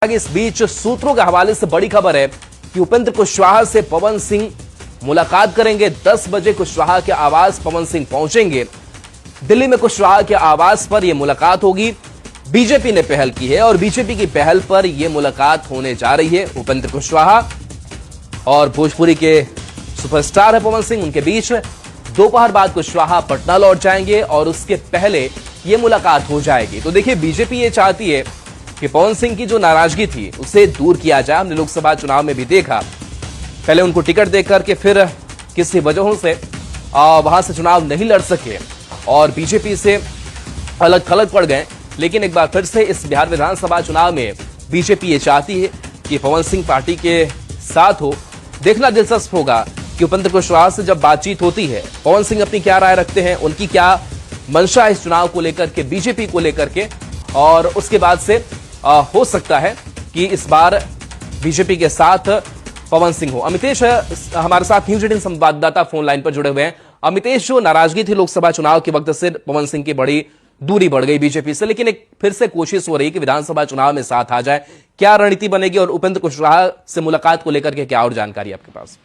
इस बीच सूत्रों के हवाले से बड़ी खबर है कि उपेंद्र कुशवाहा से पवन सिंह मुलाकात करेंगे। 10 बजे कुशवाहा के आवास पवन सिंह पहुंचेंगे। दिल्ली में कुशवाहा के आवास पर यह मुलाकात होगी। बीजेपी ने पहल की है और बीजेपी की पहल पर यह मुलाकात होने जा रही है। उपेंद्र कुशवाहा और भोजपुरी के सुपरस्टार है पवन सिंह, उनके बीच दोपहर बाद कुशवाहा पटना लौट जाएंगे और उसके पहले यह मुलाकात हो जाएगी। तो देखिए, बीजेपी ये चाहती है कि पवन सिंह की जो नाराजगी थी उसे दूर किया जाए। हमने लोकसभा चुनाव में भी देखा, पहले उनको टिकट देकर के फिर किसी वजहों से वहां से चुनाव नहीं लड़ सके और बीजेपी से अलग थलग पड़ गए। लेकिन एक बार फिर से इस बिहार विधानसभा चुनाव में बीजेपी ये चाहती है कि पवन सिंह पार्टी के साथ हो। देखना दिलचस्प होगा कि उपेंद्र कुशवाहा से जब बातचीत होती है, पवन सिंह अपनी क्या राय रखते हैं, उनकी क्या मंशा है इस चुनाव को लेकर के, बीजेपी को लेकर के। और उसके बाद से हो सकता है कि इस बार बीजेपी के साथ पवन सिंह हो। अमितेश हमारे साथ न्यूज 18 संवाददाता फोन लाइन पर जुड़े हुए हैं। अमितेश, जो नाराजगी थी लोकसभा चुनाव के वक्त से पवन सिंह की बड़ी दूरी बढ़ गई बीजेपी से, लेकिन एक फिर से कोशिश हो रही है कि विधानसभा चुनाव में साथ आ जाए। क्या रणनीति बनेगी और उपेंद्र कुशवाहा से मुलाकात को लेकर के क्या और जानकारी आपके पास?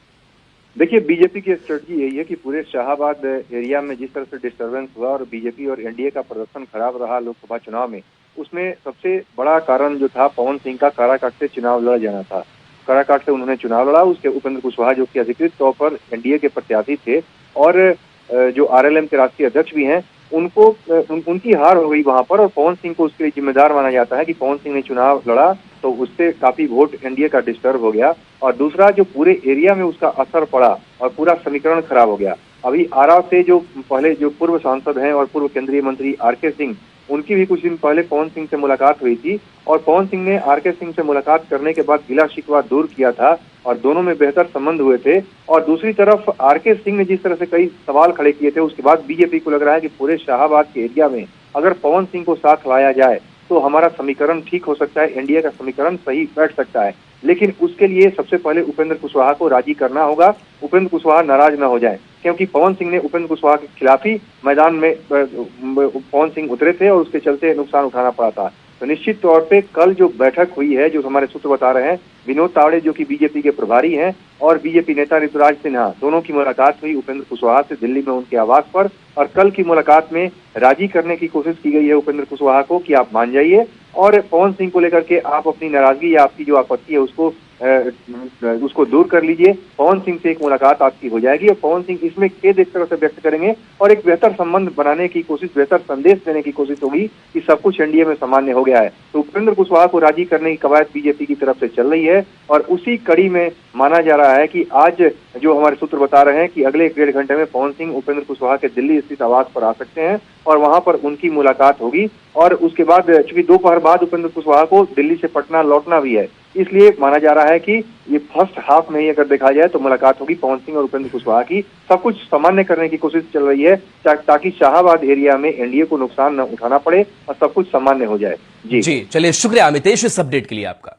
देखिए, बीजेपी की स्ट्रेटजी यही है कि पूरे शाहाबाद एरिया में जिस तरह से डिस्टर्बेंस हुआ और बीजेपी और एनडीए का प्रदर्शन खराब रहा लोकसभा चुनाव में, उसमें सबसे बड़ा कारण जो था पवन सिंह का काराकाट से चुनाव लड़ा जाना था। काराकाट से उन्होंने चुनाव लड़ा। उसके उपेंद्र कुशवाहा जो कि अधिकृत तौर पर एनडीए के प्रत्याशी थे और जो आरएलएम के राष्ट्रीय अध्यक्ष भी हैं, उनकी हार हो गई वहां पर और पवन सिंह को उसके लिए जिम्मेदार माना जाता है कि पवन सिंह ने चुनाव लड़ा तो उससे काफी वोट एनडीए का डिस्टर्ब हो गया। और दूसरा, जो पूरे एरिया में उसका असर पड़ा और पूरा समीकरण खराब हो गया। अभी आरा से जो पहले जो पूर्व सांसद हैं और पूर्व केंद्रीय मंत्री आरके सिंह, उनकी भी कुछ दिन पहले पवन सिंह से मुलाकात हुई थी और पवन सिंह ने आरके सिंह से मुलाकात करने के बाद गिला शिकवा दूर किया था और दोनों में बेहतर संबंध हुए थे। और दूसरी तरफ आरके सिंह ने जिस तरह से कई सवाल खड़े किए थे, उसके बाद बीजेपी को लग रहा है कि पूरे शाहाबाद के एरिया में अगर पवन सिंह को साथ लाया जाए तो हमारा समीकरण ठीक हो सकता है, एनडीए का समीकरण सही बैठ सकता है। लेकिन उसके लिए सबसे पहले उपेंद्र कुशवाहा को राजी करना होगा, उपेंद्र कुशवाहा नाराज न हो जाए, क्योंकि पवन सिंह ने उपेंद्र कुशवाहा के खिलाफ ही मैदान में पवन सिंह उतरे थे और उसके चलते नुकसान उठाना पड़ा था। तो निश्चित तौर पे कल जो बैठक हुई है, जो हमारे सूत्र बता रहे हैं, विनोद तावड़े जो कि बीजेपी के प्रभारी हैं और बीजेपी नेता ऋतुराज सिन्हा, दोनों की मुलाकात हुई उपेंद्र कुशवाहा से दिल्ली में उनके आवास पर। और कल की मुलाकात में राजी करने की कोशिश की गई है उपेंद्र कुशवाहा को कि आप मान जाइए और पवन सिंह को लेकर के आप अपनी नाराजगी या आपकी जो आपत्ति है उसको दूर कर लीजिए। पवन सिंह से एक मुलाकात आपकी हो जाएगी और पवन सिंह इसमें खेद एक तरह से व्यक्त करेंगे और एक बेहतर संबंध बनाने की कोशिश, बेहतर संदेश देने की कोशिश होगी कि सब कुछ एनडीए में सामान्य हो गया है। तो उपेंद्र कुशवाहा को राजी करने की कवायद बीजेपी की तरफ से चल रही है और उसी कड़ी में माना जा रहा है कि आज जो हमारे सूत्र बता रहे हैं कि अगले 1-1.5 घंटे में पवन सिंह उपेंद्र कुशवाहा के दिल्ली स्थित आवास पर आ सकते हैं और वहां पर उनकी मुलाकात होगी। और उसके बाद चूंकि दोपहर बाद उपेंद्र कुशवाहा को दिल्ली से पटना लौटना भी है, इसलिए माना जा रहा है कि ये फर्स्ट हाफ में ही अगर देखा जाए तो मुलाकात होगी पवन सिंह और उपेंद्र कुशवाहा की। सब कुछ सामान्य करने की कोशिश चल रही है ताकि शाहाबाद एरिया में एनडीए को नुकसान न उठाना पड़े और सब कुछ सामान्य हो जाए। जी चलिए, शुक्रिया अमितेश इस अपडेट के लिए आपका।